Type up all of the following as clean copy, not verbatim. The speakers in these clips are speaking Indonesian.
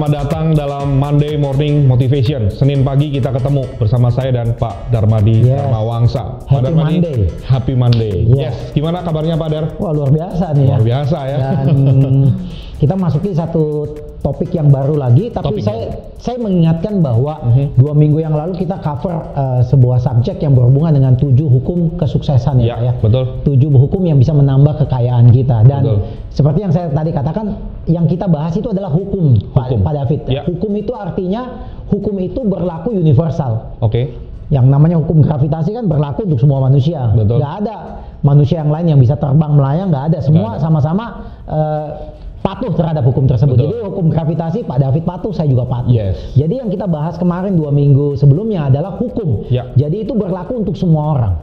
Selamat datang dalam Monday Morning Motivation. Senin pagi kita ketemu bersama saya dan Pak Darmadi Darmawangsa. Pak Happy Darmadi, Monday. Happy Monday. Yes. Gimana kabarnya Pak Dar? Wah, luar biasa nih ya. Luar biasa ya. Dan kita masuki satu topik yang baru lagi, tapi saya mengingatkan bahwa 2 minggu yang lalu kita cover sebuah subjek yang berhubungan dengan 7 hukum kesuksesan ya Pak ya. Betul. 7 hukum yang bisa menambah kekayaan kita. Dan Betul. seperti yang saya tadi katakan, yang kita bahas itu adalah hukum. Pak David. Ya. Hukum itu artinya hukum itu berlaku universal. Oke. Yang namanya hukum gravitasi kan berlaku untuk semua manusia. Betul. Nggak ada manusia yang lain yang bisa terbang melayang, nggak ada. Semua sama-sama patuh terhadap hukum tersebut. Betul. Jadi hukum gravitasi Pak David patuh, saya juga patuh. Yes. Jadi yang kita bahas kemarin 2 minggu sebelumnya adalah hukum. Ya. Jadi itu berlaku untuk semua orang.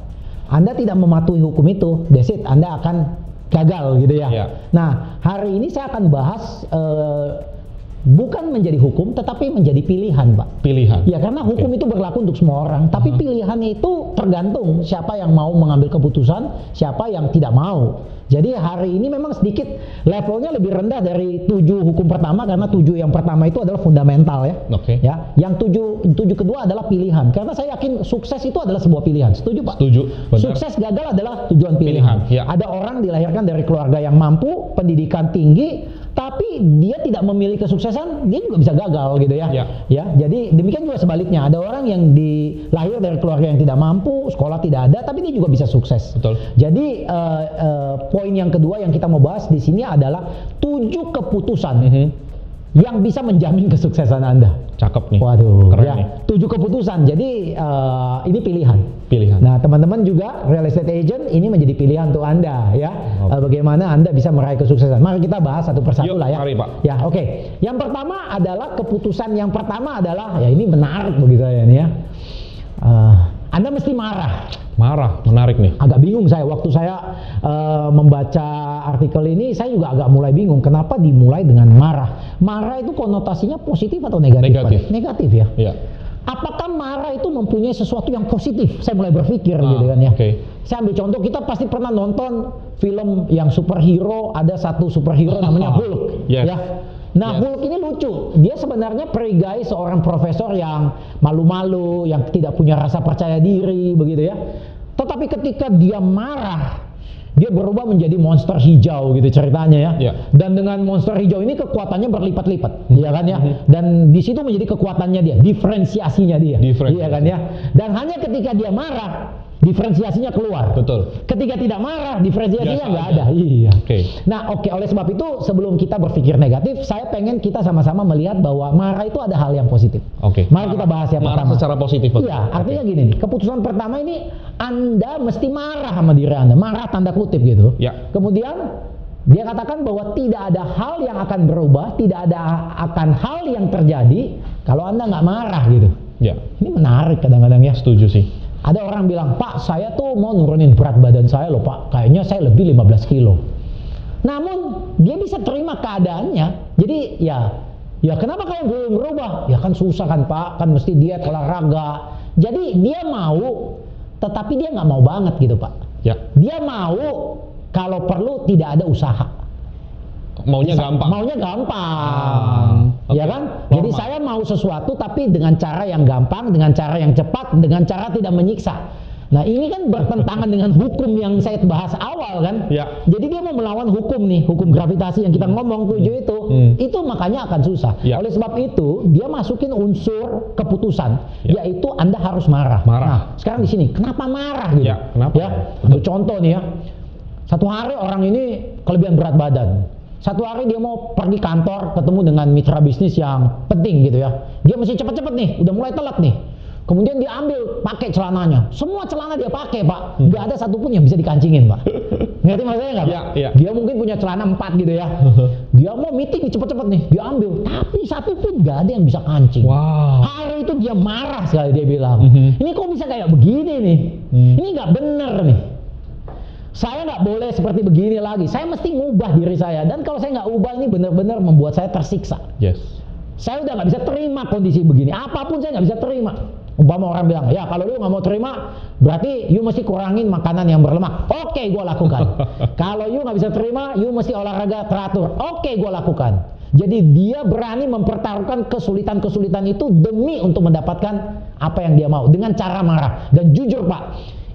Anda tidak mematuhi hukum itu, that's it, Anda akan gagal gitu ya. Ya. Nah, hari ini saya akan bahas bukan menjadi hukum, tetapi menjadi pilihan, Pak. Pilihan. Ya, karena hukum itu berlaku untuk semua orang, tapi pilihannya itu tergantung siapa yang mau mengambil keputusan, siapa yang tidak mau. Jadi hari ini memang sedikit levelnya lebih rendah dari 7 hukum pertama, karena 7 yang pertama itu adalah fundamental ya. Oke. Ya, yang 7 kedua adalah pilihan. Karena saya yakin sukses itu adalah sebuah pilihan. Setuju, Pak? Setuju. Benar. Sukses gagal adalah tujuan pilihan. Ya. Ada orang dilahirkan dari keluarga yang mampu, pendidikan tinggi, tapi dia tidak memilih kesuksesan, dia juga bisa gagal gitu ya. Ya, jadi demikian juga sebaliknya. Ada orang yang lahir dari keluarga yang tidak mampu, sekolah tidak ada, tapi dia juga bisa sukses. Betul. Jadi poin yang kedua yang kita mau bahas di sini adalah 7 keputusan yang bisa menjamin kesuksesan Anda. Cakep nih. Waduh, keren ya, nih. 7 keputusan. Jadi ini pilihan. Pilihan. Nah, teman-teman juga real estate agent ini menjadi pilihan untuk Anda ya. Bagaimana Anda bisa meraih kesuksesan. Mari kita bahas satu persatu lah ya. Mari, Pak. Ya, oke. Yang pertama adalah keputusan yang pertama adalah ya ini menarik bagi saya nih ya. Anda mesti marah. Marah, menarik nih. Agak bingung saya waktu saya membaca artikel ini, saya juga agak mulai bingung kenapa dimulai dengan marah. Marah itu konotasinya positif atau negatif? Negatif. Pak? Negatif ya. Iya. Apakah marah itu mempunyai sesuatu yang positif? Saya mulai berpikir gitu kan ya. Okay. Saya ambil contoh, kita pasti pernah nonton film yang superhero, ada satu superhero namanya Hulk. Yes. Ya. Nah, Hulk ini lucu. Dia sebenarnya perigai seorang profesor yang malu-malu, yang tidak punya rasa percaya diri, begitu ya. Tetapi ketika dia marah, dia berubah menjadi monster hijau gitu ceritanya ya. Dan dengan monster hijau ini kekuatannya berlipat-lipat, ya kan ya. Dan di situ menjadi kekuatannya dia, diferensiasinya dia. Iya kan ya. Dan hanya ketika dia marah, diferensiasinya keluar. Betul. Ketika tidak marah, diferensiasinya nggak ada. Iya. Nah, oleh sebab itu sebelum kita berpikir negatif, saya pengen kita sama-sama melihat bahwa marah itu ada hal yang positif. Mari kita bahas yang marah pertama. Secara positif. Iya, artinya gini nih, keputusan pertama ini Anda mesti marah sama diri Anda, marah tanda kutip gitu. Ya. Kemudian dia katakan bahwa tidak ada hal yang akan berubah, tidak ada akan hal yang terjadi kalau Anda nggak marah gitu. Ya. Ini menarik kadang-kadang ya. Setuju sih. Ada orang bilang, Pak, saya tuh mau nurunin berat badan saya loh, Pak. Kayaknya saya lebih 15 kilo. Namun, dia bisa terima keadaannya. Jadi, ya kenapa kamu belum berubah? Ya kan susah kan, Pak. Kan mesti diet, olahraga. Jadi, dia mau, tetapi dia nggak mau banget gitu, Pak. Ya. Dia mau, kalau perlu tidak ada usaha. Maunya gampang. Maunya gampang. Ya kan? Jadi saya mau sesuatu tapi dengan cara yang gampang, dengan cara yang cepat, dengan cara tidak menyiksa. Nah, ini kan bertentangan dengan hukum yang saya bahas awal kan? Ya. Jadi dia mau melawan hukum nih, hukum gravitasi yang kita ngomong 7 itu. Itu makanya akan susah. Ya. Oleh sebab itu, dia masukin unsur keputusan, yaitu Anda harus marah. Nah, sekarang di sini, kenapa marah gitu? Ya, kenapa? Ya, ambil contoh nih ya. Satu hari orang ini kelebihan berat badan. Satu hari dia mau pergi kantor ketemu dengan mitra bisnis yang penting gitu ya. Dia mesti cepet-cepet nih, udah mulai telat nih. Kemudian dia ambil pakai celananya. Semua celana dia pakai, Pak. Nggak ada satupun yang bisa dikancingin, Pak. Ngerti maksudnya nggak, Pak? Ya. Dia mungkin punya celana 4 gitu ya. Dia mau meeting cepet-cepet nih, dia ambil. Tapi satupun nggak ada yang bisa kancing. Wow. Hari itu dia marah sekali, dia bilang, ini kok bisa kayak begini nih? Ini nggak bener nih. Saya nggak boleh seperti begini lagi. Saya mesti ngubah diri saya. Dan kalau saya nggak ubah, ini benar-benar membuat saya tersiksa. Yes. Saya udah nggak bisa terima kondisi begini. Apapun saya nggak bisa terima. Umpama orang bilang, ya kalau lu nggak mau terima, berarti you mesti kurangin makanan yang berlemak. Oke, gue lakukan. Kalau you nggak bisa terima, you mesti olahraga teratur. Oke, gue lakukan. Jadi dia berani mempertaruhkan kesulitan-kesulitan itu demi untuk mendapatkan apa yang dia mau dengan cara marah. Dan jujur Pak,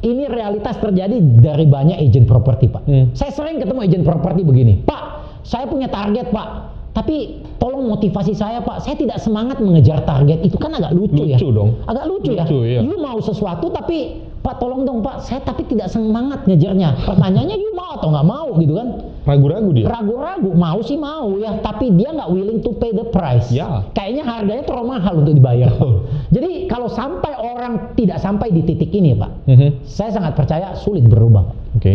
ini realitas terjadi dari banyak agent properti Pak. Saya sering ketemu agent properti begini, Pak, saya punya target Pak, tapi tolong motivasi saya Pak, saya tidak semangat mengejar target. Itu kan agak lucu ya. Dong. Agak lucu ya. Iya. You mau sesuatu tapi Pak tolong dong Pak, saya tapi tidak semangat ngejarnya. Pertanyaannya you mau atau nggak mau gitu kan? Ragu-ragu dia. Ragu-ragu, mau sih mau ya, tapi dia nggak willing to pay the price. Ya. Kayaknya harganya terlalu mahal untuk dibayar. Jadi kalau sampai orang tidak sampai di titik ini Pak, saya sangat percaya sulit berubah Pak. Oke.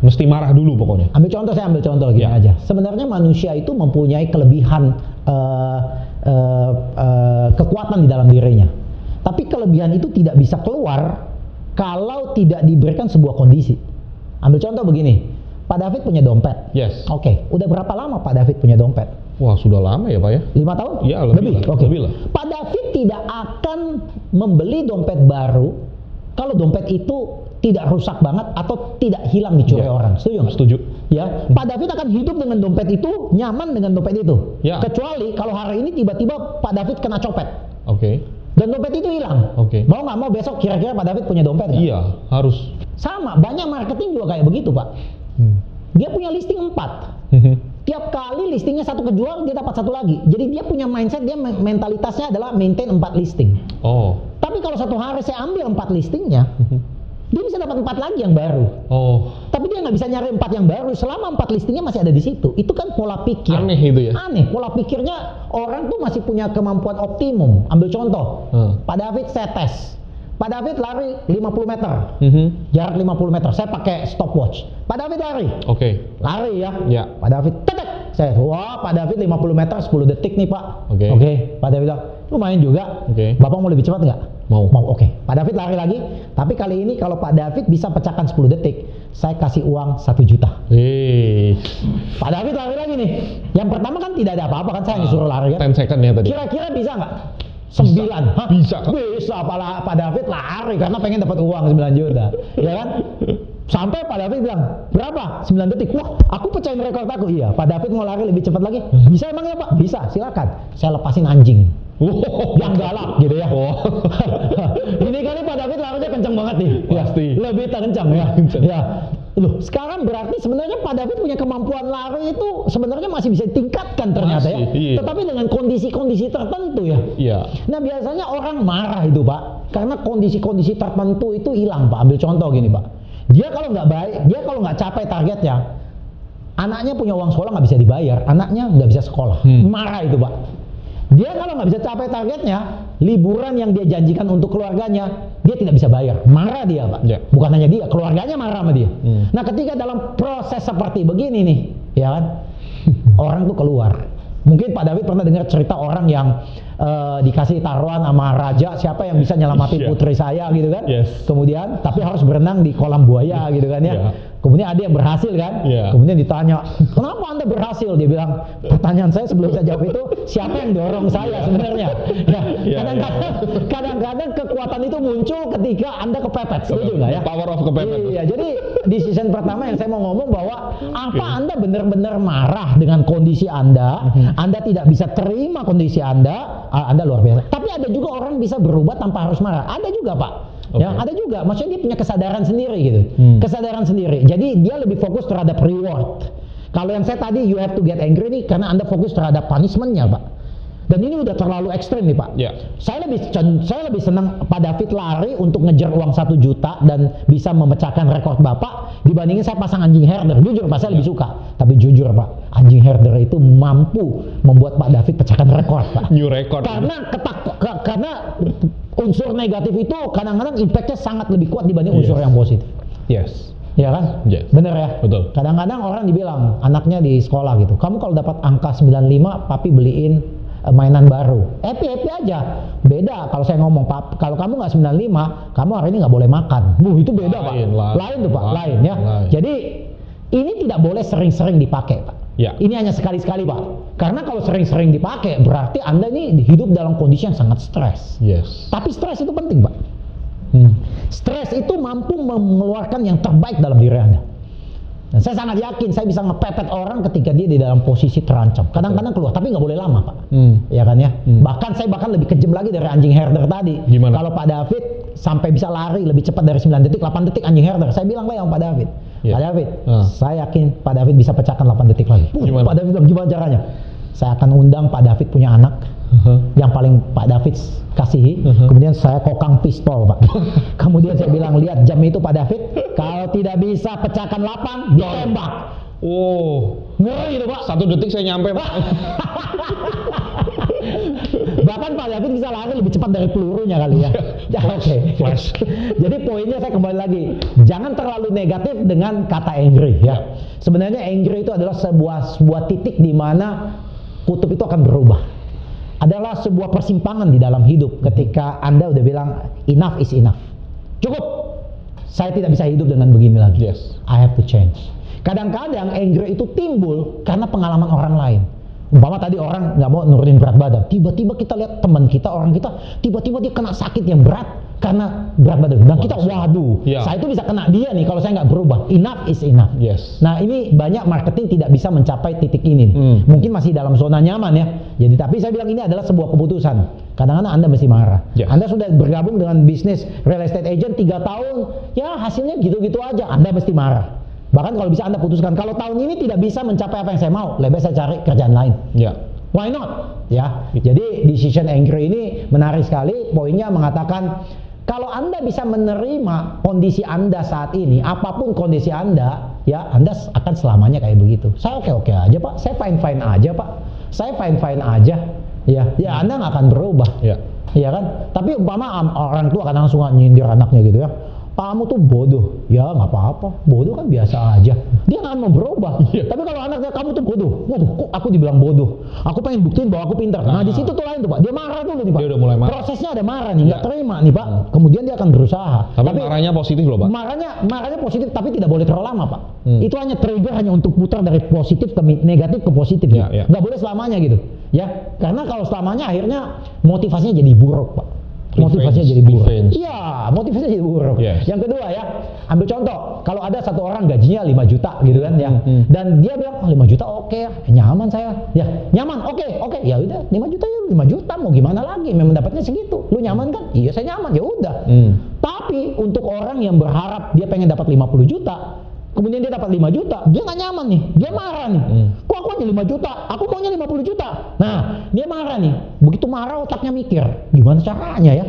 Mesti marah dulu pokoknya. Saya ambil contoh gini aja. Sebenarnya manusia itu mempunyai kelebihan kekuatan di dalam dirinya. Tapi kelebihan itu tidak bisa keluar kalau tidak diberikan sebuah kondisi. Ambil contoh begini, Pak David punya dompet. Yes. Oke, udah berapa lama Pak David punya dompet? Wah, sudah lama ya Pak ya? 5 tahun? Ya, lebih. Oke. Lebih lah. Pak David tidak akan membeli dompet baru kalau dompet itu tidak rusak banget atau tidak hilang dicuri orang. Setuju nggak? Setuju. Ya, Pak David akan hidup dengan dompet itu, nyaman dengan dompet itu. Ya. Kecuali kalau hari ini tiba-tiba Pak David kena copet. Oke. Dan dompet itu hilang. Oke. Mau nggak mau besok kira-kira Pak David punya dompet nggak? Iya, harus. Sama, banyak marketing juga kayak begitu Pak. Dia punya listing 4. Tiap kali listingnya satu kejual, dia dapat satu lagi. Jadi dia punya mindset, dia mentalitasnya adalah maintain 4 listing. Oh. Tapi kalau satu hari saya ambil 4 listingnya, dia bisa dapat 4 lagi yang baru. Oh. Tapi dia nggak bisa nyari 4 yang baru selama 4 listingnya masih ada di situ. Itu kan pola pikir. Aneh itu ya. Aneh. Pola pikirnya orang tuh masih punya kemampuan optimum. Ambil contoh, Pak David saya tes. Pak David lari 50 meter, jarak 50 meter. Saya pakai stopwatch. Pak David lari. Oke. Lari ya. Ya. Pak David tetek. Saya, wah Pak David 50 meter 10 detik nih Pak. Oke. Pak David bilang, lumayan juga. Oke. Bapak mau lebih cepat nggak? Mau. Oke. Pak David lari lagi. Tapi kali ini kalau Pak David bisa pecahkan 10 detik, saya kasih uang 1 juta. Pak David lari lagi nih. Yang pertama kan tidak ada apa-apa kan, saya hanya suruh lari kan. 10 second ya tadi. Kira-kira bisa nggak? 9. Hah? Bisa. Bisa. Pak David lari karena pengen dapat uang 9 juta. Ya kan? Sampai Pak David bilang, berapa? 9 detik. Wah, aku pecahin rekor aku. Iya, Pak David mau lari lebih cepat lagi. Bisa emang ya Pak? Bisa, silakan. Saya lepasin anjing. Yang galak gitu ya. Ini kali Pak David larinya kencang banget nih. Pasti. Ya, lebih kencang ya. Ya. Loh, sekarang berarti sebenarnya Pak David punya kemampuan lari itu sebenarnya masih bisa ditingkatkan ternyata ya. Iya. Tetapi dengan kondisi-kondisi tertentu ya. Iya. Nah, biasanya orang marah itu Pak, karena kondisi-kondisi tertentu itu hilang Pak. Ambil contoh gini Pak. Dia kalau nggak baik, dia kalau nggak capai targetnya, anaknya punya uang sekolah nggak bisa dibayar, anaknya nggak bisa sekolah. Marah itu Pak. Dia kalau nggak bisa capai targetnya, liburan yang dia janjikan untuk keluarganya, dia tidak bisa bayar. Marah dia Pak. Ya. Bukan hanya dia, keluarganya marah sama dia. Nah, ketika dalam proses seperti begini nih, ya kan, orang tuh keluar. Mungkin Pak David pernah dengar cerita orang yang dikasih taruhan sama raja, siapa yang bisa nyelamatin putri saya gitu kan. Kemudian tapi harus berenang di kolam buaya gitu kan ya. Kemudian ada yang berhasil kan. Kemudian ditanya, kenapa Anda berhasil? Dia bilang, pertanyaan saya sebelum saya jawab itu, siapa yang dorong saya sebenarnya? Kadang-kadang kekuatan itu muncul ketika Anda kepepet. Setuju nggak ya? Power of kepepet. Iya, jadi di season pertama yang saya mau ngomong bahwa apa Anda benar-benar marah dengan kondisi Anda, Anda tidak bisa terima kondisi Anda luar biasa. Tapi ada juga orang bisa berubah tanpa harus marah. Ada juga Pak. Ya, ada juga. Maksudnya dia punya kesadaran sendiri gitu. Kesadaran sendiri. Jadi dia lebih fokus terhadap reward. Kalau yang saya tadi you have to get angry nih karena Anda fokus terhadap punishment-nya Pak. Dan ini udah terlalu ekstrim nih Pak. Saya lebih senang Pak David lari untuk ngejar uang 1 juta dan bisa memecahkan rekor Bapak dibandingin saya pasang anjing herder. Jujur Pak, saya lebih suka. Tapi jujur Pak, anjing herder itu mampu membuat Pak David pecahkan rekor Pak. New record. Karena unsur negatif itu kadang-kadang impactnya sangat lebih kuat dibanding unsur yang positif. Ya kan? Bener ya? Betul. Kadang-kadang orang dibilang anaknya di sekolah gitu, kamu kalau dapat angka 95 papi beliin mainan baru, happy aja. Beda kalau saya ngomong, Pak, kalau kamu nggak 95, kamu hari ini nggak boleh makan. Itu beda Pak. Lain tuh Pak, lain ya. Jadi ini tidak boleh sering-sering dipakai Pak. Ini hanya sekali-sekali Pak. Karena kalau sering-sering dipakai berarti Anda ini hidup dalam kondisi yang sangat stres. Tapi stres itu penting Pak. Stres itu mampu mengeluarkan yang terbaik dalam diri Anda. Dan saya sangat yakin saya bisa ngepepet orang ketika dia di dalam posisi terancam. Kadang-kadang keluar, tapi nggak boleh lama, Pak. Ya kan ya. Bahkan saya lebih kejam lagi dari anjing herder tadi. Gimana? Kalau Pak David sampai bisa lari lebih cepat dari 9 detik, 8 detik anjing herder. Saya bilang sama Pak David. Pak David, saya yakin Pak David bisa pecahkan 8 detik lagi. Gimana? Pak David bilang, gimana caranya? Saya akan undang Pak David punya anak yang paling Pak David kasihi. Kemudian saya kokang pistol, Pak. Kemudian saya bilang, lihat jam itu Pak David, kalau tidak bisa pecahkan 8, ditembak. Oh, Ngeri itu, Pak. 1 detik saya nyampe, Pak. Bahkan Pak David bisa lari lebih cepat dari pelurunya kali ya. Oke. Flash. Jadi poinnya saya kembali lagi, jangan terlalu negatif dengan kata angry ya. Sebenarnya angry itu adalah sebuah titik di mana kutub itu akan berubah. Adalah sebuah persimpangan di dalam hidup ketika Anda udah bilang enough is enough. Cukup. Saya tidak bisa hidup dengan begini lagi. Yes. I have to change. Kadang-kadang angry itu timbul karena pengalaman orang lain. Umpama tadi orang nggak mau nurunin berat badan, tiba-tiba kita lihat teman kita, orang kita, tiba-tiba dia kena sakit yang berat karena berat badan. Dan kita, waduh, saya itu bisa kena dia nih kalau saya nggak berubah. Enough is enough. Yes. Nah ini banyak marketing tidak bisa mencapai titik ini. Mungkin masih dalam zona nyaman ya. Jadi tapi saya bilang ini adalah sebuah keputusan. Kadang-kadang Anda mesti marah. Yes. Anda sudah bergabung dengan bisnis real estate agent 3 tahun, ya hasilnya gitu-gitu aja. Anda mesti marah. Bahkan kalau bisa Anda putuskan, kalau tahun ini tidak bisa mencapai apa yang saya mau, lebih baik saya cari kerjaan lain. Ya. Why not? Ya. Jadi decision angry ini menarik sekali. Poinnya mengatakan kalau Anda bisa menerima kondisi Anda saat ini, apapun kondisi Anda, ya Anda akan selamanya kayak begitu. Saya oke-oke aja, Pak. Saya fine-fine aja, Pak. Saya fine-fine aja. Ya, Anda nggak akan berubah. Ya. Iya kan? Tapi umpama orang tua kadang suka nyindir anaknya gitu ya. Kamu tuh bodoh, ya nggak apa-apa, bodoh kan biasa aja. Dia nggak mau berubah. Tapi kalau anaknya kamu tuh bodoh, waduh, kok aku dibilang bodoh? Aku pengen buktiin bahwa aku pintar. Nah di situ tuh lain tuh Pak, dia marah dulu nih Pak. Dia udah mulai marah. Prosesnya ada marah nih, nggak terima nih Pak. Kemudian dia akan berusaha. Tapi marahnya positif loh Pak. Marahnya positif, tapi tidak boleh terlalu lama Pak. Itu hanya trigger hanya untuk putar dari positif ke negatif ke positif. Nggak boleh selamanya gitu. Ya, karena kalau selamanya akhirnya motivasinya jadi buruk Pak. Motivasinya jadi buruk. Iya, motivasinya jadi buruk. Yes. Yang kedua ya, ambil contoh, kalau ada satu orang gajinya 5 juta gitu kan ya. Dan dia bilang, oh, 5 juta oke, nyaman saya. Ya, nyaman, oke. Ya udah, 5 juta ya 5 juta mau gimana lagi? Memang dapatnya segitu. Lu nyaman kan? Iya, saya nyaman. Ya udah. Tapi untuk orang yang berharap dia pengen dapat 50 juta, kemudian dia dapat 5 juta, dia nggak nyaman nih, dia marah nih. Kok aku aja 5 juta, aku maunya 50 juta. Nah, dia marah nih. Begitu marah otaknya mikir, gimana caranya ya?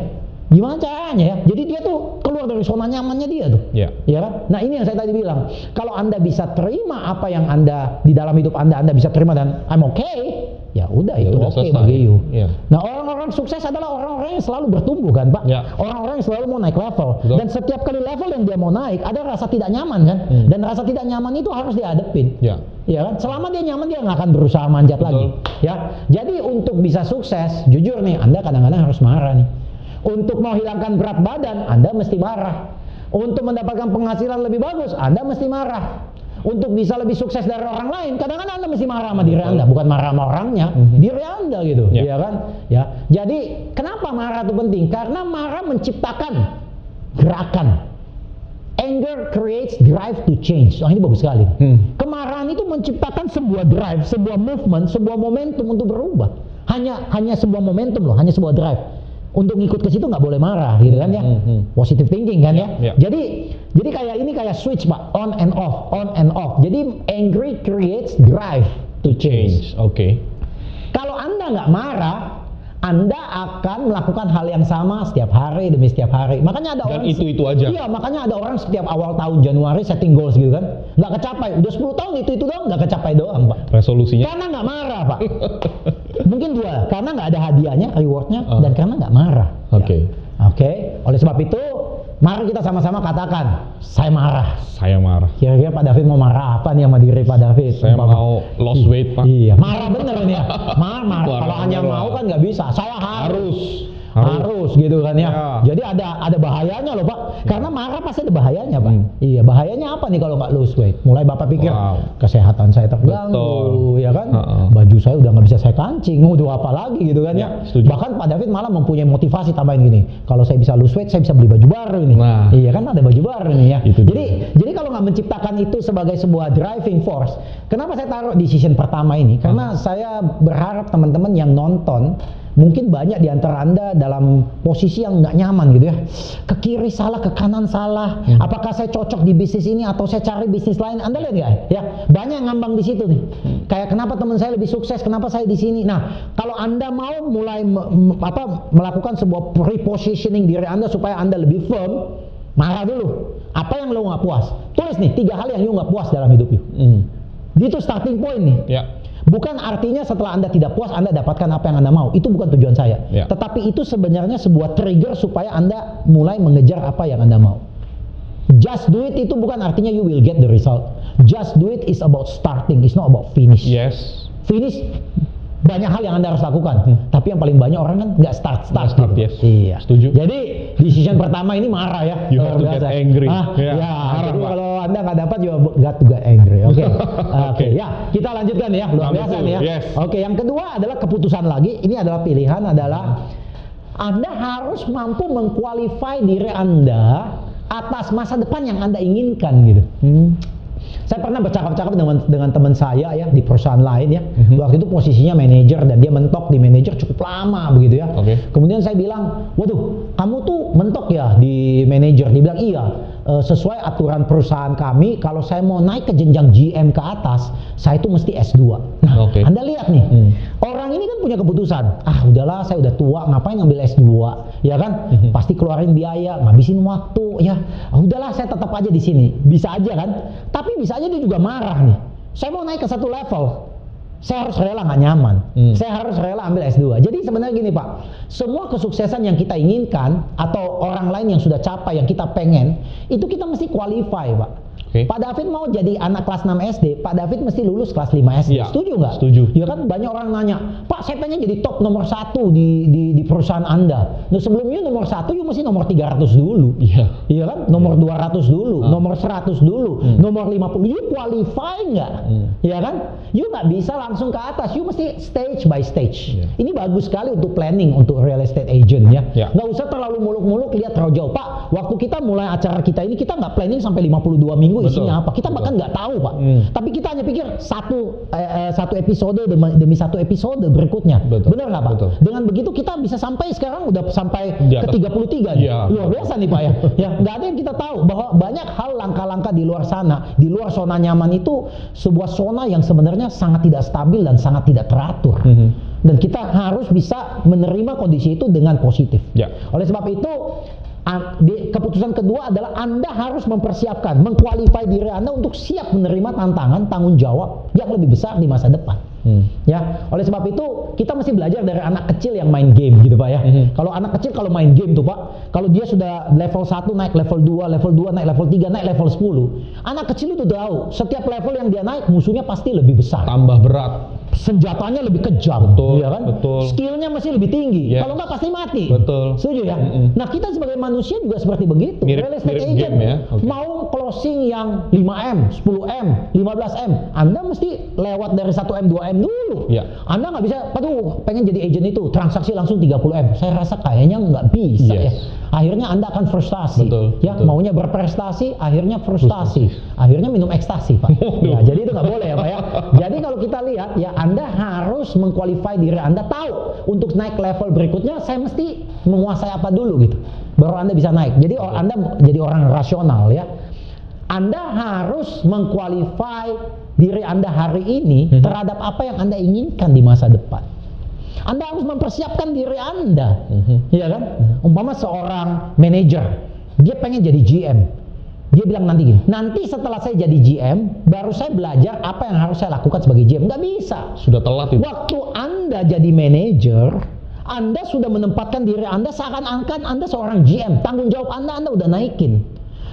Gimana caranya ya? Jadi dia tuh keluar dari zona nyamannya dia tuh. Ya kan? Nah ini yang saya tadi bilang, kalau Anda bisa terima apa yang Anda di dalam hidup Anda bisa terima dan I'm okay, ya udah itu oke bagi you. Nah orang-orang sukses adalah orang-orang yang selalu bertumbuh kan Pak. Orang-orang yang selalu mau naik level. Dan setiap kali level yang dia mau naik ada rasa tidak nyaman kan. Dan rasa tidak nyaman itu harus dihadapin. Ya kan? Selama dia nyaman dia nggak akan berusaha manjat lagi. Ya. Jadi untuk bisa sukses, jujur nih Anda kadang-kadang harus marah nih. Untuk menghilangkan berat badan, Anda mesti marah. Untuk mendapatkan penghasilan lebih bagus, Anda mesti marah. Untuk bisa lebih sukses dari orang lain, kadang-kadang Anda mesti marah sama diri Anda, bukan marah sama orangnya, diri Anda gitu, ya kan? Ya. Jadi, kenapa marah itu penting? Karena marah menciptakan gerakan. Anger creates drive to change. Oh, ini bagus sekali. Kemarahan itu menciptakan sebuah drive, sebuah movement, sebuah momentum untuk berubah. Hanya sebuah momentum loh, hanya sebuah drive. Untuk ngikut ke situ nggak boleh marah gitu kan ya. Positive thinking kan ya. Jadi kayak switch Pak, on and off. Jadi angry creates drive to change. Oke. Kalau Anda nggak marah, Anda akan melakukan hal yang sama setiap hari demi setiap hari. Makanya ada orang itu aja. Iya, makanya ada orang setiap awal tahun Januari setting goals gitu kan. Nggak kecapai. Udah 10 tahun itu doang nggak kecapai doang, Pak. Resolusinya? Karena nggak marah, Pak. Mungkin 2, karena nggak ada hadiahnya, rewardnya, dan karena nggak marah. Oke. Oleh sebab itu, mari kita sama-sama katakan, saya marah. Saya marah. Kira-kira Pak David mau marah apa nih sama diri Pak David? Saya mau lost weight Pak. Iya, marah bener ini ya. Marah. Kalau hanya mau kan nggak bisa. Saya Harus gitu kan ya. Ya. Jadi ada bahayanya loh Pak. Karena marah pasti ada bahayanya Pak. Iya, bahayanya apa nih kalau nggak lose weight? Mulai Bapak pikir kesehatan saya terganggu, ya kan? Baju saya udah nggak bisa saya kancing, mau apa lagi gitu kan ya. Setuju. Bahkan Pak David malah mempunyai motivasi tambahin gini. Kalau saya bisa lose weight, saya bisa beli baju baru nih. Nah. Iya kan, ada baju baru nih ya. Itu Jadi kalau nggak menciptakan itu sebagai sebuah driving force, kenapa saya taruh di season pertama ini? Karena saya berharap teman-teman yang nonton mungkin banyak di antara Anda dalam posisi yang nggak nyaman gitu ya. Ke kiri salah, ke kanan salah. Apakah saya cocok di bisnis ini atau saya cari bisnis lain? Anda lihat nggak ya? Banyak yang ngambang di situ nih. Kayak kenapa teman saya lebih sukses, kenapa saya di sini. Nah, kalau Anda mau mulai melakukan sebuah repositioning diri Anda supaya Anda lebih firm, marah dulu. Apa yang lo nggak puas? Tulis nih 3 hal yang lo nggak puas dalam hidup lo. Itu starting point nih. Ya. Bukan artinya setelah Anda tidak puas, Anda dapatkan apa yang Anda mau. Itu bukan tujuan saya. Ya. Tetapi itu sebenarnya sebuah trigger supaya Anda mulai mengejar apa yang Anda mau. Just do it itu bukan artinya you will get the result. Just do it is about starting, it's not about finish. Yes. Finish banyak hal yang Anda harus lakukan. Tapi yang paling banyak orang kan nggak start gitu. Yes. Iya. Setuju. Jadi decision pertama ini marah ya. You have to get angry. Ya, Marah, jadi Pak. kalau Anda nggak dapat you got to get angry. Oke. Oke. Ya, kita lanjutkan ya. Luar biasa nih ya. Yes. Oke, yang kedua adalah keputusan lagi. Ini adalah pilihan adalah Anda harus mampu mengqualify diri Anda atas masa depan yang Anda inginkan gitu. Saya pernah bercakap-cakap dengan teman saya ya di perusahaan lain ya. Waktu itu posisinya manajer dan dia mentok di manajer cukup lama begitu ya. Kemudian saya bilang, waduh, kamu tuh mentok ya di manajer. Dia bilang, iya. Sesuai aturan perusahaan kami, kalau saya mau naik ke jenjang GM ke atas, saya itu mesti S2. Nah, Anda lihat nih, orang ini kan punya keputusan. Udahlah, saya udah tua, ngapain ngambil S2, ya kan? Pasti keluarin biaya, ngabisin waktu, ya. Udahlah, saya tetap aja di sini. Bisa aja kan? Tapi bisa aja dia juga marah nih. Saya mau naik ke satu level. Saya harus rela nggak nyaman. Saya harus rela ambil S2. Jadi sebenarnya gini Pak, semua kesuksesan yang kita inginkan atau orang lain yang sudah capai, yang kita pengen, itu kita mesti qualify Pak. Pak David mau jadi anak kelas 6 SD, Pak David mesti lulus kelas 5 SD. Ya, setuju nggak? Setuju. Ya kan banyak orang nanya, Pak saya pengen jadi top nomor 1 di perusahaan Anda. Nah, sebelumnya nomor 1 you mesti nomor 300 dulu. Iya kan? Nomor 200 dulu, nomor 100 dulu, nomor 50. You qualify nggak? Ya kan? You nggak bisa langsung ke atas, you mesti stage by stage. Ini bagus sekali untuk planning untuk real estate agent ya. Nggak usah terlalu muluk-muluk lihat terlalu jauh. Pak, waktu kita mulai acara kita ini kita nggak planning sampai 52 minggu isinya apa. Kita bahkan nggak tahu Pak. Tapi kita hanya pikir satu episode demi satu episode berikutnya. Benar nggak Pak? Dengan begitu kita bisa sampai sekarang udah sampai ke 33 nih. Luar biasa nih Pak ya. Ya nggak ada yang kita tahu bahwa banyak hal langkah-langkah di luar sana, di luar zona nyaman itu sebuah zona yang sebenarnya sangat tidak stabil dan sangat tidak teratur. Dan kita harus bisa menerima kondisi itu dengan positif. Oleh sebab itu keputusan kedua adalah Anda harus mempersiapkan, mengqualify diri Anda untuk siap menerima tantangan, tanggung jawab yang lebih besar di masa depan. Ya, oleh sebab itu kita mesti belajar dari anak kecil yang main game gitu Pak ya. Kalau anak kecil kalau main game tuh Pak, kalau dia sudah level 1 naik level 2, level 2 naik level 3, naik level 10. Anak kecil itu tahu, setiap level yang dia naik musuhnya pasti lebih besar. Tambah berat. Senjatanya lebih kejam, betul, ya kan? Betul. Skillnya masih lebih tinggi. Kalau nggak pasti mati. Betul. Setuju ya? Nah kita sebagai manusia juga seperti begitu. Real estate agent ya? mau closing yang 5M, 10M, 15M, Anda mesti lewat dari 1M, 2M dulu. Anda nggak bisa, aduh pengen jadi agent itu transaksi langsung 30M. Saya rasa kayaknya nggak bisa ya. Akhirnya Anda akan frustasi. Maunya berprestasi, akhirnya frustasi. Akhirnya minum ekstasi Pak. Ya, jadi itu nggak boleh ya Pak ya. Jadi kalau kita lihat ya, Anda harus mengqualify diri Anda, tahu untuk naik level berikutnya saya mesti menguasai apa dulu gitu. Baru Anda bisa naik. Jadi Anda jadi orang rasional ya. Anda harus mengqualify diri Anda hari ini terhadap apa yang Anda inginkan di masa depan. Anda harus mempersiapkan diri Anda, ya kan? Umpama seorang manajer, dia pengen jadi GM. Dia bilang nanti gini, nanti setelah saya jadi GM, baru saya belajar apa yang harus saya lakukan sebagai GM. Nggak bisa. Sudah telat itu. Waktu Anda jadi manajer, Anda sudah menempatkan diri Anda seakan-akan Anda seorang GM. Tanggung jawab Anda udah naikin.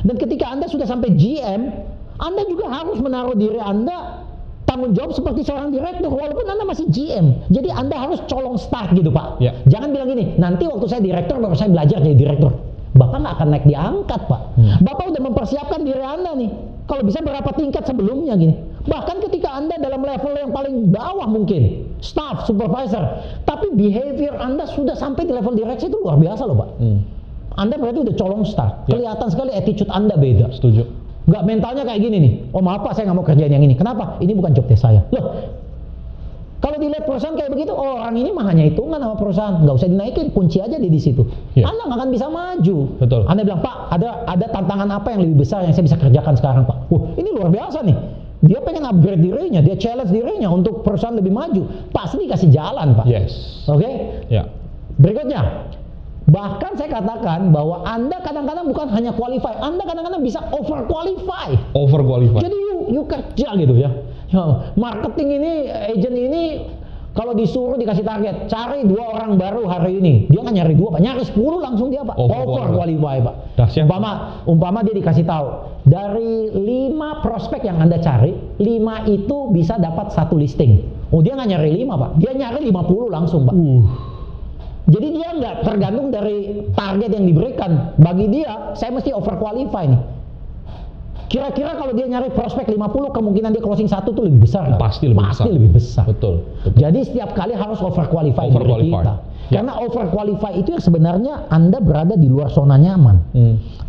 Dan ketika Anda sudah sampai GM, Anda juga harus menaruh diri Anda tanggung jawab seperti seorang direktur walaupun Anda masih GM. Jadi Anda harus colong start gitu Pak. Ya. Jangan bilang gini, nanti waktu saya direktur baru saya belajar jadi direktur. Bapak nggak akan naik diangkat Pak. Bapak udah mempersiapkan diri Anda nih. Kalau bisa berapa tingkat sebelumnya gini. Bahkan ketika Anda dalam level yang paling bawah mungkin, staff, supervisor, tapi behavior Anda sudah sampai di level direksi itu luar biasa loh Pak. Anda berarti udah colong start. Kelihatan sekali attitude Anda beda. Setuju. Nggak mentalnya kayak gini nih. Oh maaf Pak, saya nggak mau kerjain yang ini. Kenapa? Ini bukan job desk saya. Loh, kalau dilihat perusahaan kayak begitu, oh orang ini mah hanya hitungan sama perusahaan, nggak usah dinaikin, kunci aja di situ. Anda nggak akan bisa maju. Betul. Anda bilang Pak, ada tantangan apa yang lebih besar yang saya bisa kerjakan sekarang Pak? Wah, ini luar biasa nih. Dia pengen upgrade dirinya, dia challenge dirinya untuk perusahaan lebih maju. Pasti dikasih jalan Pak. Yes. Oke? Ya. Berikutnya, bahkan saya katakan bahwa Anda kadang-kadang bukan hanya qualify, Anda kadang-kadang bisa over qualify. Over qualified. Jadi you kerja gitu ya. Marketing ini, agent ini kalau disuruh dikasih target, cari 2 orang baru hari ini. Dia nggak nyari 2 Pak, nyari 10 langsung dia Pak. Over qualify Pak. Dahsyat. Umpama dia dikasih tahu, dari 5 prospek yang Anda cari, 5 itu bisa dapat 1 listing. Oh dia nggak nyari 5 Pak, dia nyari 50 langsung Pak. Jadi dia nggak tergantung dari target yang diberikan. Bagi dia, saya mesti over qualify nih. Kira-kira kalau dia nyari prospek 50, kemungkinan dia closing 1 tuh lebih besar nggak? Pasti lebih besar. Betul. Jadi setiap kali harus over qualify diri kita. Karena over qualify itu yang sebenarnya Anda berada di luar zona nyaman.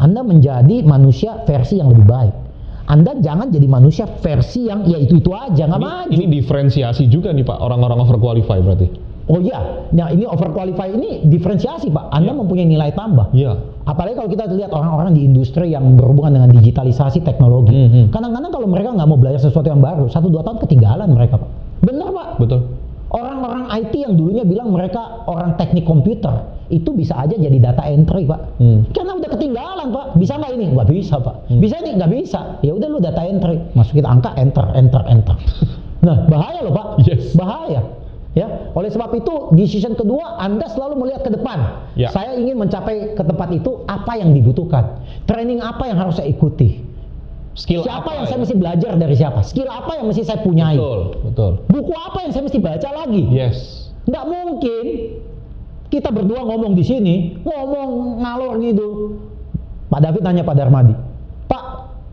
Anda menjadi manusia versi yang lebih baik. Anda jangan jadi manusia versi yang ya itu aja, nggak maju. Ini diferensiasi juga nih Pak, orang-orang over qualify berarti. Oh iya, nah ini over qualify ini diferensiasi Pak. Anda mempunyai nilai tambah. Iya. Apalagi kalau kita lihat orang-orang di industri yang berhubungan dengan digitalisasi teknologi. Kadang-kadang kalau mereka nggak mau belajar sesuatu yang baru, 1-2 tahun ketinggalan mereka Pak. Benar Pak? Betul. Orang-orang IT yang dulunya bilang mereka orang teknik komputer, itu bisa aja jadi data entry Pak. Karena udah ketinggalan Pak. Bisa nggak ini? Nggak bisa Pak. Bisa ini? Nggak bisa. Ya udah lu data entry, masukin angka, enter. Nah bahaya loh Pak. Yes. Bahaya. Ya, oleh sebab itu decision kedua Anda selalu melihat ke depan. Ya. Saya ingin mencapai ke tempat itu, apa yang dibutuhkan? Training apa yang harus saya ikuti? Skill siapa apa yang ya? saya mesti belajar dari siapa? Skill apa yang mesti saya punyai? Betul. Buku apa yang saya mesti baca lagi? Yes. Nggak mungkin kita berdua ngomong di sini, ngomong ngalor gitu. Pak David nanya Pak Darmadi, Pak,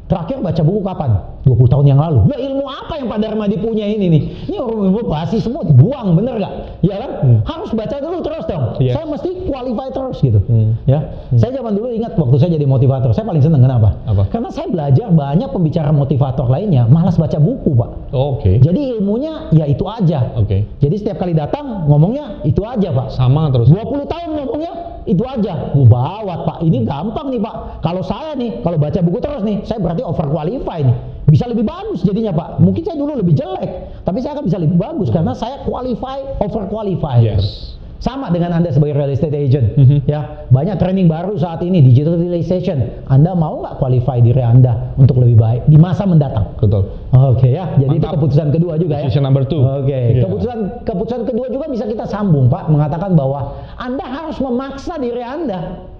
terakhir baca buku kapan? 20 tahun yang lalu. Nah, ilmu apa yang Pak Darmadi punya ini nih? Ini ilmu basi semua dibuang, bener nggak? Ya kan? Harus baca dulu terus dong. Yes. Saya mesti qualify terus gitu. Ya. Saya zaman dulu ingat waktu saya jadi motivator, saya paling seneng kenapa? Apa? Karena saya belajar banyak pembicara motivator lainnya, malas baca buku, Pak. Oke. Jadi ilmunya ya itu aja. Oke. Jadi setiap kali datang ngomongnya itu aja, Pak. Sama terus. 20 tahun ngomongnya itu aja. Bawat Pak, ini gampang nih Pak. Kalau saya nih, kalau baca buku terus nih, saya berarti over qualify nih. Bisa lebih bagus jadinya Pak. Mungkin saya dulu lebih jelek, tapi saya akan bisa lebih bagus karena saya qualify, over qualify. Yes. Sama dengan Anda sebagai real estate agent. Ya, banyak training baru saat ini, digitalization. Anda mau nggak qualify diri Anda untuk lebih baik di masa mendatang? Betul. Oke ya, jadi Mantap. itu keputusan kedua juga ya. Decision number 2. Oke, Yeah. keputusan kedua juga bisa kita sambung Pak, mengatakan bahwa Anda harus memaksa diri Anda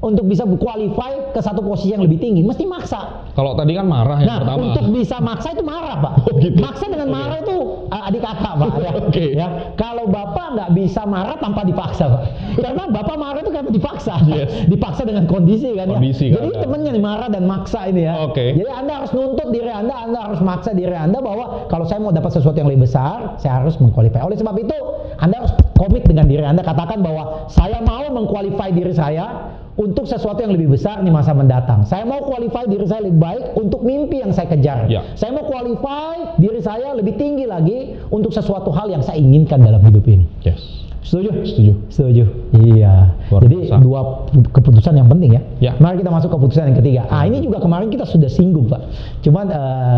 untuk bisa qualify ke satu posisi yang lebih tinggi, mesti maksa. Kalau tadi kan marah yang Nah, pertama. untuk bisa maksa itu marah Pak. Oh, gitu. Maksa dengan marah itu adik kakak Pak. Ya. Oke. Ya, kalau Bapak nggak bisa marah tanpa dipaksa Pak. Karena Bapak marah itu karena dipaksa. Yes. Dipaksa dengan kondisi kan Kondisi, ya. kan, Jadi kan. temennya nih marah dan maksa ini ya. Oke. Jadi Anda harus nuntut diri Anda harus maksa diri Anda bahwa kalau saya mau dapat sesuatu yang lebih besar, saya harus mengqualify. Oleh sebab itu, Anda harus komit dengan diri Anda, katakan bahwa saya mau mengqualify diri saya untuk sesuatu yang lebih besar di masa mendatang. Saya mau qualify diri saya lebih baik untuk mimpi yang saya kejar. Ya. Saya mau qualify diri saya lebih tinggi lagi untuk sesuatu hal yang saya inginkan dalam hidup ini. Yes. Setuju? Setuju. Setuju. Iya. Luar Jadi biasa. dua keputusan yang penting ya. Ya. Mari kita masuk keputusan yang ketiga. Ini juga kemarin kita sudah singgung Pak. Cuman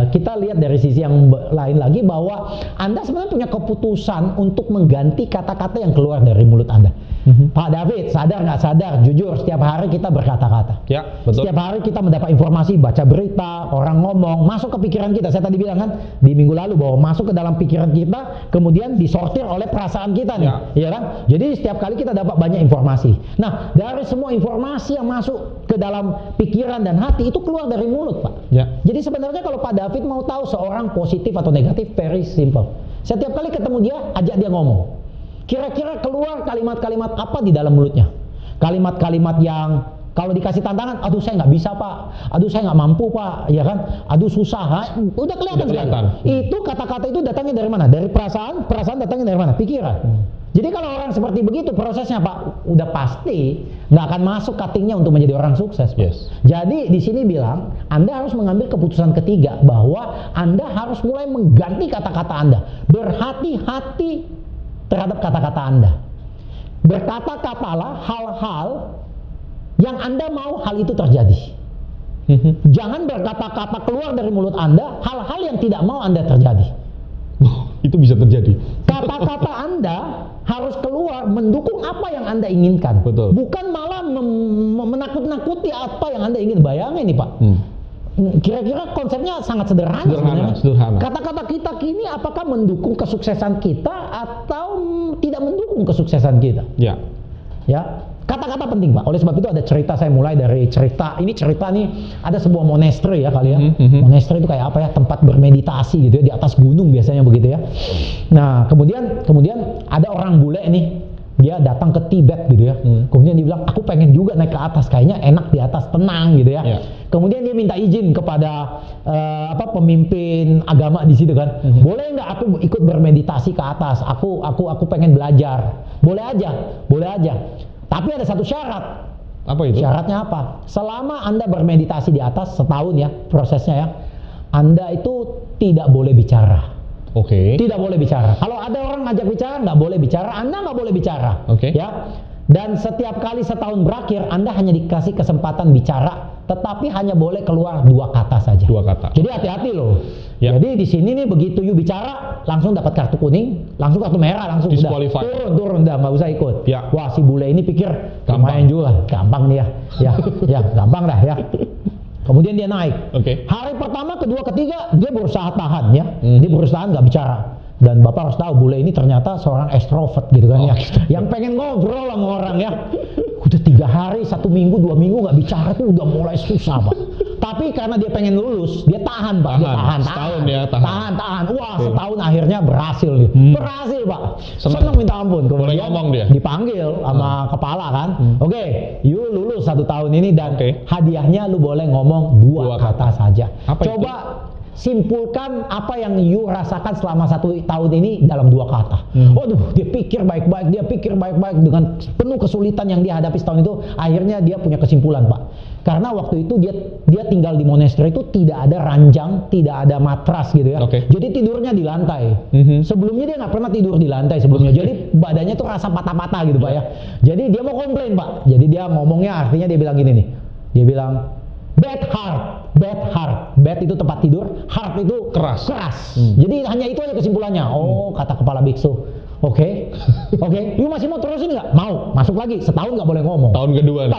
kita lihat dari sisi yang lain lagi bahwa Anda sebenarnya punya keputusan untuk mengganti kata-kata yang keluar dari mulut Anda. Pak David, sadar nggak sadar, jujur setiap hari kita berkata-kata. Ya, betul. Setiap hari kita mendapat informasi, baca berita, orang ngomong, masuk ke pikiran kita. Saya tadi bilang kan di minggu lalu bahwa masuk ke dalam pikiran kita, kemudian disortir oleh perasaan kita nih, ya kan? kan? Jadi setiap kali kita dapat banyak informasi. Nah, dari semua informasi yang masuk ke dalam pikiran dan hati itu keluar dari mulut, Pak. Ya. Jadi sebenarnya kalau Pak David mau tahu seorang positif atau negatif, very simple. Setiap kali ketemu dia, ajak dia ngomong. Kira-kira keluar kalimat-kalimat apa di dalam mulutnya? Kalimat-kalimat yang kalau dikasih tantangan, aduh saya nggak bisa Pak, aduh saya nggak mampu Pak, ya kan? Aduh susah, udah kelihatan sekali. Itu kata-kata itu datangnya dari mana? Dari perasaan, perasaan datangnya dari mana? Pikiran. Jadi kalau orang seperti begitu prosesnya Pak, udah pasti nggak akan masuk cuttingnya untuk menjadi orang sukses Pak. Yes. Jadi di sini bilang, Anda harus mengambil keputusan ketiga bahwa Anda harus mulai mengganti kata-kata Anda. Berhati-hati terhadap kata-kata Anda. Berkata-katalah hal-hal yang Anda mau hal itu terjadi. Jangan berkata-kata keluar dari mulut Anda hal-hal yang tidak mau Anda terjadi. Itu bisa terjadi. Kata-kata Anda harus keluar mendukung apa yang Anda inginkan. Betul. Bukan malah menakut-nakuti apa yang Anda ingin. Bayangin nih Pak. Kira-kira konsepnya sangat sederhana sebenarnya. Sederhana. Kata-kata kita kini apakah mendukung kesuksesan kita atau tidak mendukung kesuksesan kita? Ya. Ya, kata-kata penting Pak. Oleh sebab itu ada cerita, saya mulai dari cerita. Ini cerita nih, ada sebuah monastery ya kali ya. Monastery itu kayak apa ya? Tempat bermeditasi gitu ya, di atas gunung biasanya begitu ya. Nah, kemudian ada orang bule nih. Dia datang ke Tibet gitu ya. Kemudian dia bilang, aku pengen juga naik ke atas, kayaknya enak di atas, tenang gitu ya. Kemudian dia minta izin kepada pemimpin agama di situ kan. Boleh nggak aku ikut bermeditasi ke atas? Aku pengen belajar. Boleh aja. Tapi ada satu syarat. Apa itu? Syaratnya apa? Selama Anda bermeditasi di atas setahun ya prosesnya ya, Anda itu tidak boleh bicara. Oke. Tidak boleh bicara. Kalau ada orang ngajak bicara, nggak boleh bicara. Anda nggak boleh bicara. Oke. Ya. Dan setiap kali setahun berakhir, Anda hanya dikasih kesempatan bicara, tetapi hanya boleh keluar 2 kata saja. 2 kata. Jadi hati-hati loh. Ya. Jadi di sini nih begitu you bicara, langsung dapat kartu kuning, langsung kartu merah, langsung Disqualified. udah turun, udah nggak usah ikut. Ya. Wah si bule ini pikir Gampang. lumayan juga, gampang nih ya, gampang dah ya. Kemudian dia naik. Oke. Hari pertama, kedua, ketiga dia berusaha tahan ya. Dia berusaha nggak bicara. Dan Bapak harus tahu bule ini ternyata seorang extrovert gitu kan ya. Yang pengen ngobrol sama orang ya. Udah 3 hari, 1 minggu, 2 minggu nggak bicara tuh udah mulai susah Pak. Tapi karena dia pengen lulus, dia tahan Pak. Dia tahan. Setahun ya, tahan. Wah, setahun akhirnya berhasil nih. Berhasil Pak. Senang minta ampun. Boleh Kemudian ngomong dia. dipanggil sama kepala kan. Oke, you lulus 1 tahun ini dan hadiahnya lu boleh ngomong 2 kata saja. Apa Coba simpulkan apa yang you rasakan selama 1 tahun ini dalam 2 kata. Waduh, dia pikir baik-baik dengan penuh kesulitan yang dia hadapi setahun itu. Akhirnya dia punya kesimpulan Pak. Karena waktu itu dia tinggal di monastery itu tidak ada ranjang, tidak ada matras gitu ya. Jadi tidurnya di lantai. Sebelumnya dia nggak pernah tidur di lantai sebelumnya. Jadi badannya tuh rasa patah-patah gitu Pak ya. Jadi dia mau komplain Pak. Jadi dia ngomongnya artinya dia bilang gini nih. Dia bilang bad heart. Bad itu tempat tidur, heart itu keras. Jadi hanya itu aja kesimpulannya. Oh, kata kepala biksu. Oke. You masih mau terusin nggak? Mau. Masuk lagi. Setahun nggak boleh ngomong. Tahun kedua.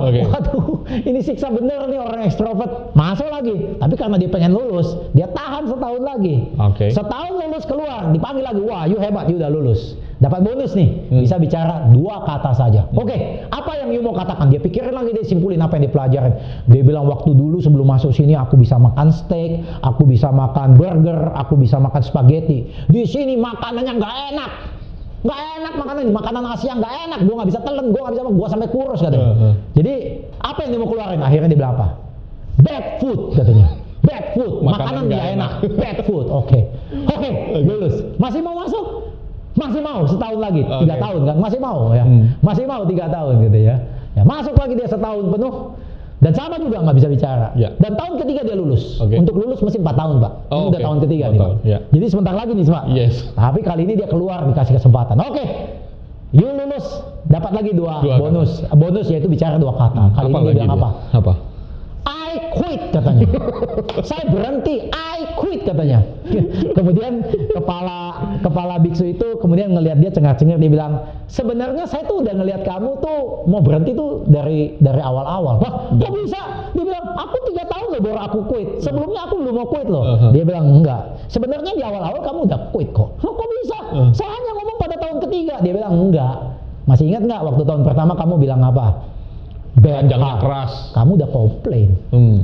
Waduh, ini siksa bener nih orang ekstrovert. Masuk lagi. Tapi karena dia pengen lulus, dia tahan setahun lagi. Setahun lulus keluar, dipanggil lagi. Wah, you hebat, you udah lulus. Dapat bonus nih. Bisa bicara 2 kata saja. Apa yang you mau katakan? Dia pikirin lagi, dia simpulin apa yang dia pelajarin. Dia bilang waktu dulu sebelum masuk sini aku bisa makan steak, aku bisa makan burger, aku bisa makan spaghetti. Di sini makanannya nggak enak. Makanan Asia nggak enak, gue nggak bisa telan, gue sampai kurus katanya. Jadi apa yang dia mau keluarin? Akhirnya dia bilang apa? Bad food katanya. Bad food, makanan nggak enak. Bad food, oke, lulus. Masih mau masuk? Masih mau setahun lagi, 3 tahun kan? Masih mau ya? Masih mau 3 tahun gitu ya? Ya masuk lagi dia setahun penuh. Dan sama juga nggak bisa bicara. Dan tahun ketiga dia lulus. Untuk lulus mesti 4 tahun Pak. Ini udah tahun ketiga nih Pak. Jadi sebentar lagi nih Pak. Tapi kali ini dia keluar dikasih kesempatan. You lulus, dapat lagi 2 bonus. Bonus yaitu bicara 2 kata. Kali ini dia bilang apa? I quit katanya. Saya berhenti, I quit katanya. Kemudian kepala biksu itu kemudian ngelihat dia cengar-cengir, dia bilang, sebenarnya saya tuh udah ngelihat kamu tuh mau berhenti tuh dari awal-awal. Wah, kok bisa? Dia bilang, aku 3 tahun loh baru aku quit. Sebelumnya aku belum mau quit loh. Dia bilang enggak. Sebenarnya di awal-awal kamu udah quit kok. Loh, kok bisa? Saya hanya ngomong pada tahun ketiga dia bilang enggak. Masih ingat nggak waktu tahun pertama kamu bilang apa? Jangan keras. Kamu udah komplain.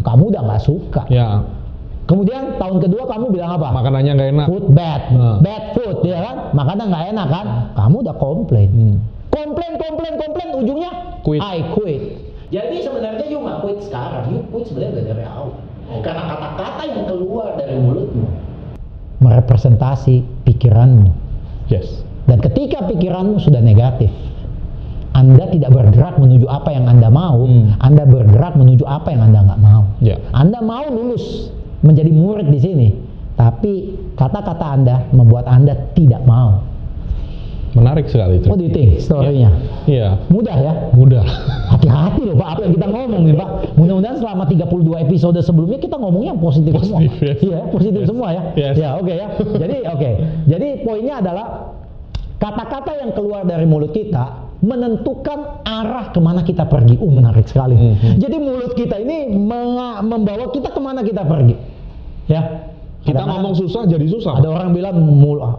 Kamu udah nggak suka. Ya. Kemudian tahun kedua kamu bilang apa? Makanannya nggak enak. Food bad, bad food, ya kan? Makanan nggak enak kan? Kamu udah komplain. Komplain, ujungnya Quit. I quit. Jadi sebenarnya you nggak quit sekarang, you quit sebenarnya udah dari awal. Karena kata-kata yang keluar dari mulutmu merepresentasi pikiranmu. Yes. Dan ketika pikiranmu sudah negatif, Anda tidak bergerak menuju apa yang Anda mau, Anda bergerak menuju apa yang Anda nggak mau. Ya. Anda mau lulus menjadi murid di sini, tapi kata-kata Anda membuat Anda tidak mau. Menarik sekali itu. What do you think story-nya? Iya. Mudah ya? Mudah. Hati-hati loh Pak, apa yang kita ngomongin Pak. Mudah-mudahan selama 32 episode sebelumnya kita ngomongnya yang positif semua. Yes. Iya, positif semua ya. Yes. Ya, oke ya. Jadi oke. Jadi poinnya adalah kata-kata yang keluar dari mulut kita menentukan arah kemana kita pergi. Menarik sekali. Jadi mulut kita ini membawa kita kemana kita pergi. Ya. Kita ngomong susah jadi susah. Ada orang bilang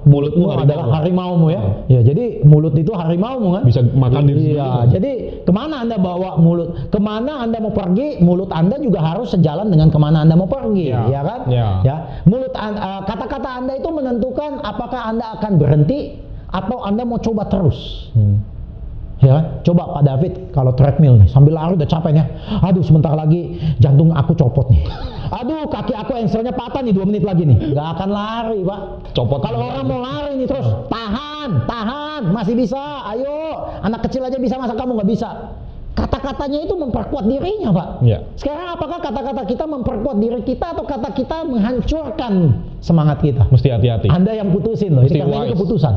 mulutmu adalah harimaumu ya. Ya, jadi mulut itu harimaumu kan. Bisa makan diri sendiri. Iya, jadi kemana Anda bawa mulut? Kemana Anda mau pergi? Mulut Anda juga harus sejalan dengan kemana Anda mau pergi, ya kan? Ya. Mulut kata-kata Anda itu menentukan apakah Anda akan berhenti atau Anda mau coba terus. Ya kan? Coba Pak David kalau treadmill nih sambil lari udah capek nih. Aduh sebentar lagi jantung aku copot nih. Aduh kaki aku engselnya patah nih 2 menit lagi nih. Gak akan lari Pak. Copot. Kalau orang mau lari nih terus tahan, masih bisa. Ayo, anak kecil aja bisa, masa kamu nggak bisa? Kata-katanya itu memperkuat dirinya Pak. Ya. Sekarang apakah kata-kata kita memperkuat diri kita atau kata kita menghancurkan semangat kita? Mesti hati-hati. Anda yang putusin loh. Ini karena ini keputusan.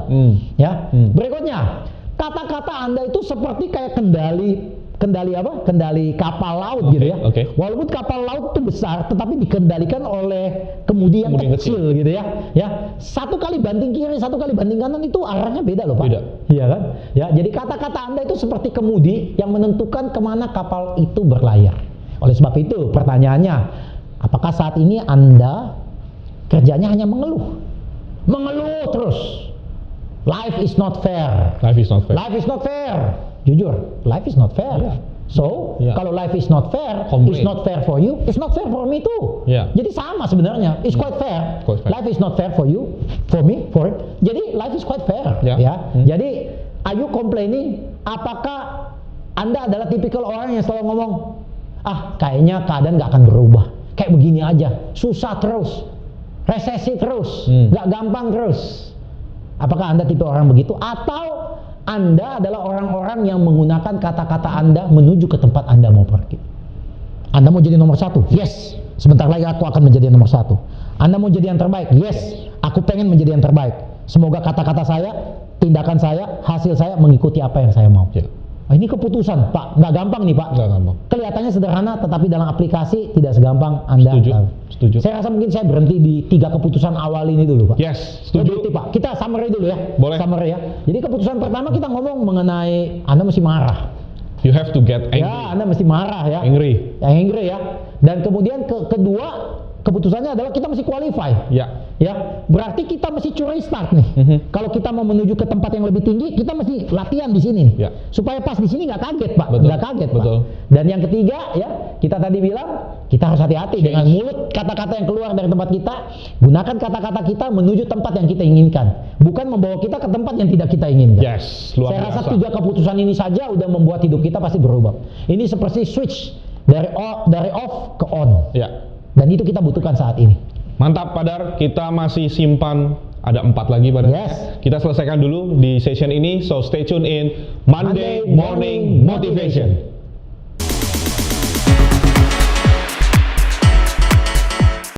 Ya. Berikutnya. Kata-kata Anda itu seperti kayak kendali kapal laut gitu ya. Walaupun kapal laut itu besar, tetapi dikendalikan oleh kemudi yang kecil gitu ya. Ya, satu kali banting kiri, satu kali banting kanan itu arahnya beda loh Pak. Beda. Iya kan? Ya, jadi kata-kata Anda itu seperti kemudi yang menentukan kemana kapal itu berlayar. Oleh sebab itu pertanyaannya, apakah saat ini Anda kerjanya hanya mengeluh terus? Life is not fair. Life is not fair. Life is not fair. Jujur, life is not fair. Yeah. So, kalau life is not fair, it's not fair for you, it's not fair for me too. Yeah. Jadi sama sebenarnya. It's quite fair. Life is not fair for you, for me, for it. Jadi life is quite fair. Yeah. Ya. Jadi, are you complaining? Apakah Anda adalah tipikal orang yang selalu ngomong, kayaknya keadaan nggak akan berubah. Kayak begini aja, susah terus, resesi terus, nggak gampang terus. Apakah Anda tipe orang begitu? Atau Anda adalah orang-orang yang menggunakan kata-kata Anda menuju ke tempat Anda mau pergi? Anda mau jadi nomor 1? Yes, sebentar lagi aku akan menjadi nomor 1. Anda mau jadi yang terbaik? Yes, aku pengen menjadi yang terbaik. Semoga kata-kata saya, tindakan saya, hasil saya mengikuti apa yang saya mau. Ini keputusan Pak, nggak gampang nih Pak. Nggak gampang. Kelihatannya sederhana, tetapi dalam aplikasi tidak segampang Anda tahu. Setuju. Saya rasa mungkin saya berhenti di 3 keputusan awal ini dulu Pak. Yes, setuju. Berhenti, Pak. Kita summary dulu ya. Boleh. Summary ya. Jadi keputusan pertama kita ngomong mengenai Anda mesti marah. You have to get angry. Ya, Anda mesti marah ya. Angry. Yang angry ya. Dan kemudian kedua keputusannya adalah kita mesti qualify. Ya, berarti kita mesti curi start nih. Kalau kita mau menuju ke tempat yang lebih tinggi, kita mesti latihan di sini. Supaya pas di sini nggak kaget Pak. Nggak kaget Pak. Dan yang ketiga ya, kita tadi bilang kita harus hati-hati dengan mulut, kata-kata yang keluar dari tempat kita. Gunakan kata-kata kita menuju tempat yang kita inginkan, bukan membawa kita ke tempat yang tidak kita inginkan. Yes, luar Saya biasa. rasa 3 keputusan ini saja udah membuat hidup kita pasti berubah. Ini seperti switch dari off ke on. Dan itu kita butuhkan saat ini. Mantap Padar, kita masih simpan ada 4 lagi Padar. Yes. Kita selesaikan dulu di session ini, so stay tune in Monday Morning Motivation.